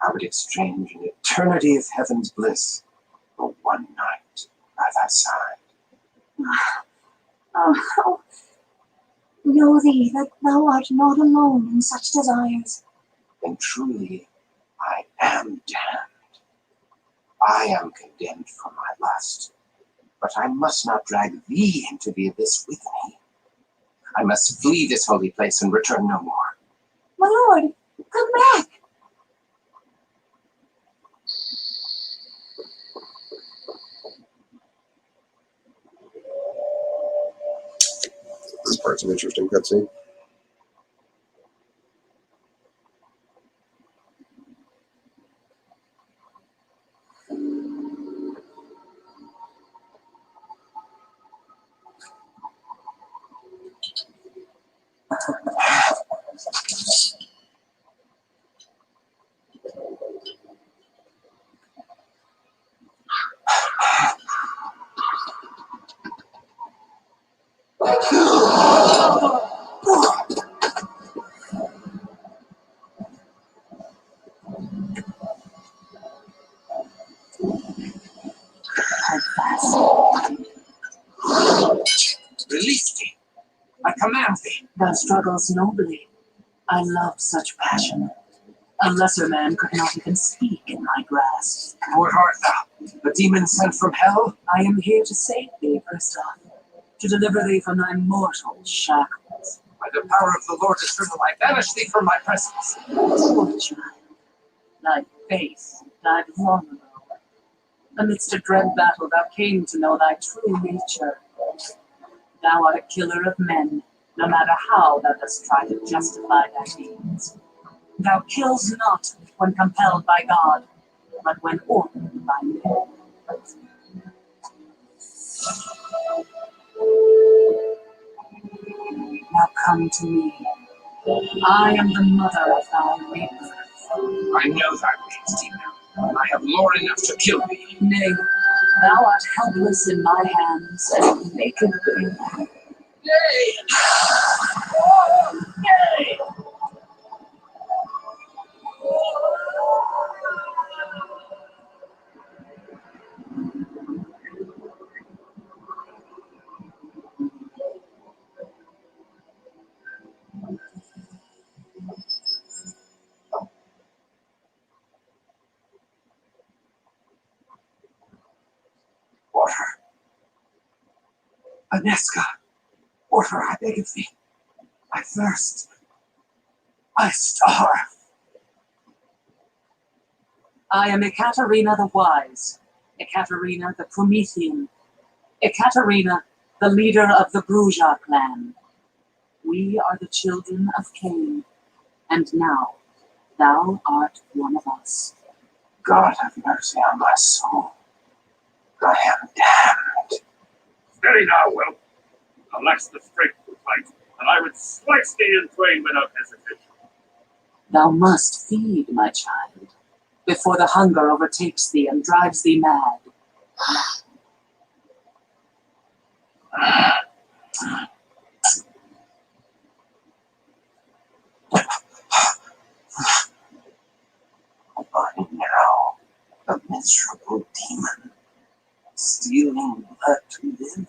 I would exchange an eternity of heaven's bliss for one night by thy side. Oh, know thee that thou art not alone in such desires. And truly, I am damned. I am condemned for my lust, but I must not drag thee into the abyss with me. I must flee this holy place and return no more. My lord, come back. This part's an interesting cutscene. hold fast. Release me. I command thee. Thou struggles nobly. I love such passion. A lesser man could not even speak in my grasp. What art thou? A demon sent from hell? I am here to save thee, Kristoff, to deliver thee from thy mortal shackles. By the power of the Lord Eternal, I banish thee from my presence. Poor child, thy faith died long ago. Amidst a dread battle, thou came to know thy true nature. Thou art a killer of men, no matter how thou dost try to justify thy deeds. Thou kills not when compelled by God, but when ordered by men. Now come to me. I am the mother of thy rebirth. I know thy ways, demon. I have lore enough to kill thee. Nay, thou art helpless in my hands as a naked babe. Yea! Oh, yea! Water. Aneska, water, I beg of thee. I thirst. I starve. I am Ekaterina the Wise, Ekaterina the Promethean, Ekaterina, the leader of the Bruja clan. We are the children of Cain, and now thou art one of us. God have mercy on my soul. I am damned. Steady now, Will. Thou lackst the strength to fight, and I would slice thee in twain without hesitation. Thou must feed, my child, before the hunger overtakes thee and drives thee mad. I now, a miserable demon, stealing blood to live,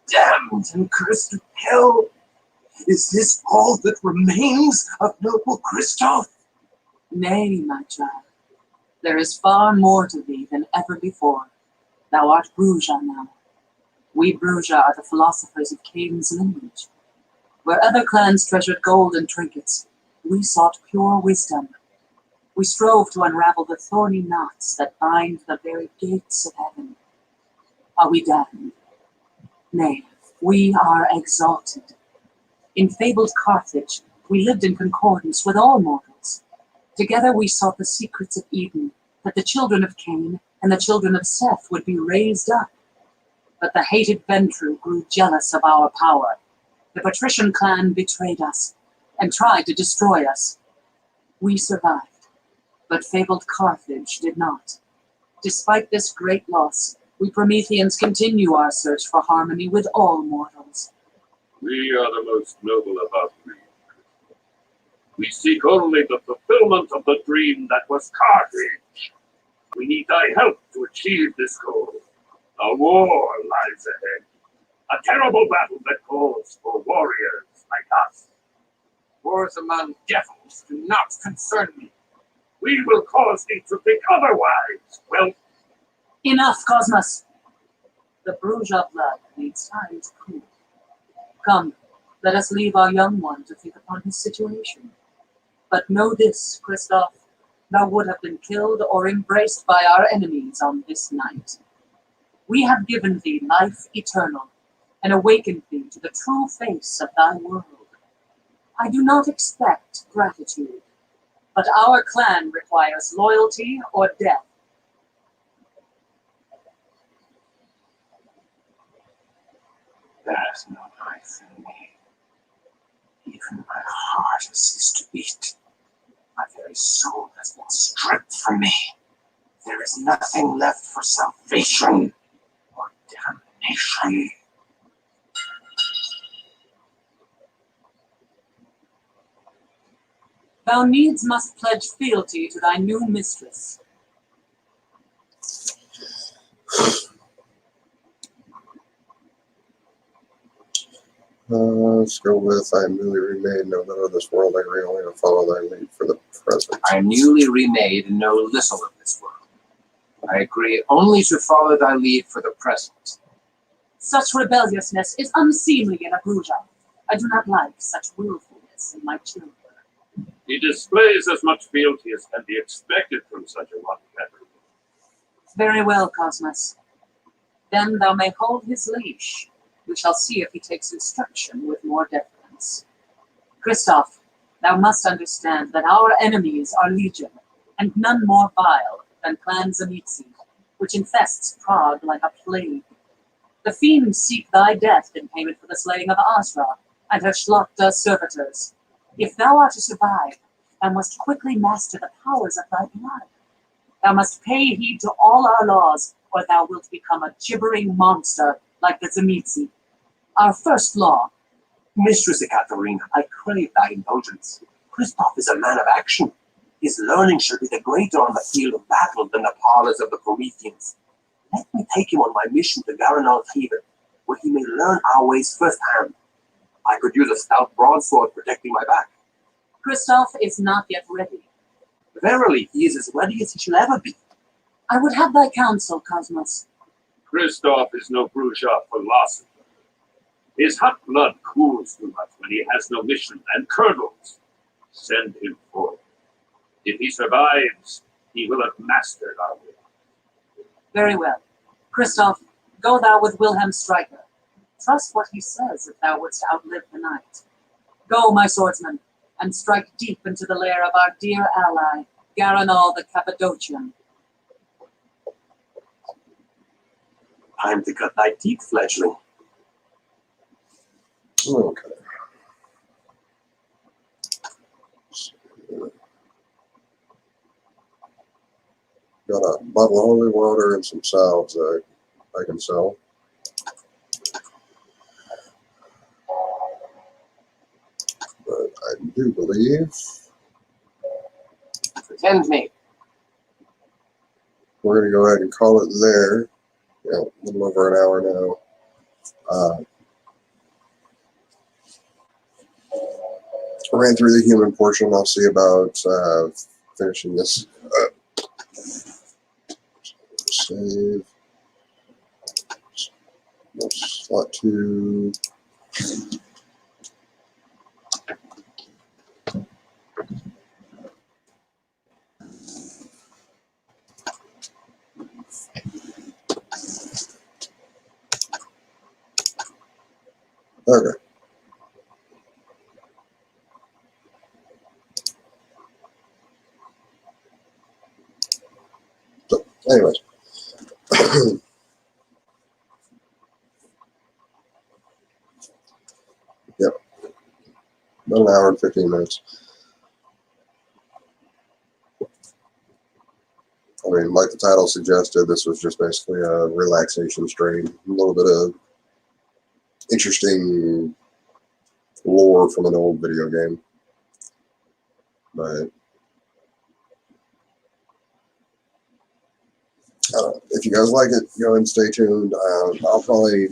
damned and cursed with hell. Is this all that remains of noble Kristoff? Nay, my child, there is far more to thee than ever before. Thou art Bruja now. We Bruja are the philosophers of Cain's lineage. Where other clans treasured gold and trinkets, we sought pure wisdom. We strove to unravel the thorny knots that bind the very gates of heaven. Are we damned? Nay, we are exalted. In fabled Carthage, we lived in concordance with all mortals. Together we sought the secrets of Eden, that the children of Cain and the children of Seth would be raised up. But the hated Ventru grew jealous of our power. The patrician clan betrayed us and tried to destroy us. We survived, but fabled Carthage did not. Despite this great loss, we Prometheans continue our search for harmony with all mortals. We are the most noble of our breed. We seek only the fulfillment of the dream that was Carthage. We need thy help to achieve this goal. A war lies ahead. A terrible battle that calls for warriors like us. Wars among devils do not concern me. We will cause thee to think otherwise. Well, Enough, Cosmos! The Bruja blood needs time to cool. Come, let us leave our young one to think upon his situation. But know this, Kristoff, thou would have been killed or embraced by our enemies on this night. We have given thee life eternal, and awakened thee to the true face of thy world. I do not expect gratitude, but our clan requires loyalty or death. There is no life in me. Even my heart has ceased to beat. My very soul has been stripped from me. There is nothing left for salvation or damnation. Thou needs must pledge fealty to thy new mistress. Let's go with I am newly remade, no little of this world, I agree only to follow thy lead for the present. I am newly remade and know little of this world. I agree only to follow thy lead for the present. Such rebelliousness is unseemly in a Bruja. I do not like such willfulness in my children. He displays as much fealty as can be expected from such a one, Catherine. Very well, Cosmos. Then thou may hold his leash. We shall see if he takes instruction with more deference. Christoph, thou must understand that our enemies are legion, and none more vile than Clan Zamitzi, which infests Prague like a plague. The fiends seek thy death in payment for the slaying of Azra and her Schlachta servitors. If thou art to survive, thou must quickly master the powers of thy blood. Thou must pay heed to all our laws, or thou wilt become a gibbering monster like the Zamitzi. Our first law. Mistress Ekaterina, I crave thy indulgence. Christoph is a man of action. His learning should be the greater on the field of battle than the parlors of the Prometheans. Let me take him on my mission to Garanal's Haven, where he may learn our ways firsthand. I could use a stout broadsword protecting my back. Christoph is not yet ready. Verily, he is as ready as he shall ever be. I would have thy counsel, Cosmos. Christoph is no Bruja philosopher. His hot blood cools too much when he has no mission and curdles. Send him forth. If he survives, he will have mastered our way. Very well. Christoph, go thou with Wilhelm Stryker. Trust what he says if thou wouldst outlive the night. Go, my swordsman, and strike deep into the lair of our dear ally, Garanal the Cappadocian. Time to cut thy teeth, fledgling. Okay. Got a bottle of holy water and some salves that I can sell. But I do believe Pretend me. we're going to go ahead and call it there. Yeah, a little over an hour now. I ran through the human portion. I'll see about finishing this. Save. Slot 2. Okay. So, anyways. Yep. About an hour and 15 minutes. I mean, like the title suggested, this was just basically a relaxation stream. A little bit of interesting lore from an old video game. But if you guys like it, go ahead and stay tuned. I'll probably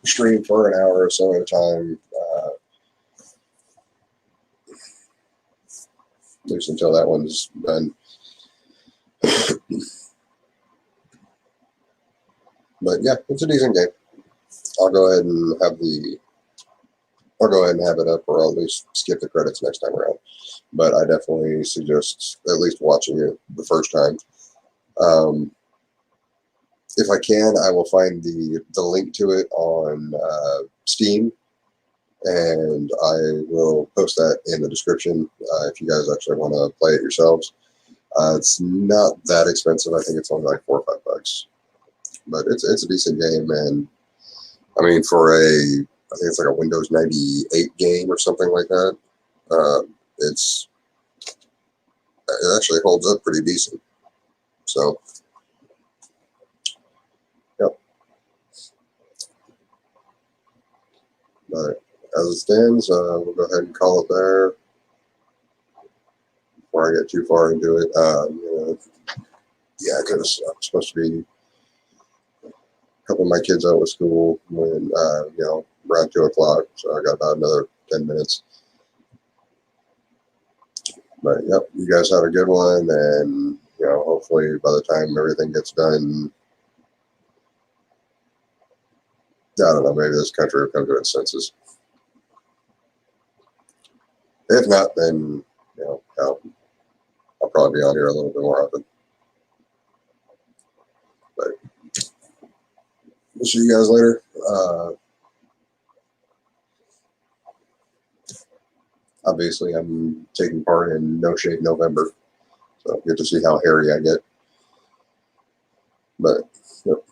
stream for an hour or so at a time, at least until that one's done. But yeah, it's a decent game. I'll go ahead and have it up, or I'll at least skip the credits next time around. But I definitely suggest at least watching it the first time. If I can, I will find the link to it on Steam, and I will post that in the description if you guys actually want to play it yourselves. It's not that expensive. I think it's only like $4 or $5, but it's a decent game, and I mean for I think it's like a Windows 98 game or something like that. It actually holds up pretty decent. So. But as it stands, we'll go ahead and call it there before I get too far into it. Yeah, because I'm supposed to be helping my kids out with school when, around 2 o'clock, so I got about another 10 minutes. But yep, you guys had a good one, and hopefully by the time everything gets done, I don't know, maybe this country will come to its senses. If not, then I'll probably be on here a little bit more often. But we'll see you guys later. Obviously, I'm taking part in No Shave November, so get to see how hairy I get. But yep.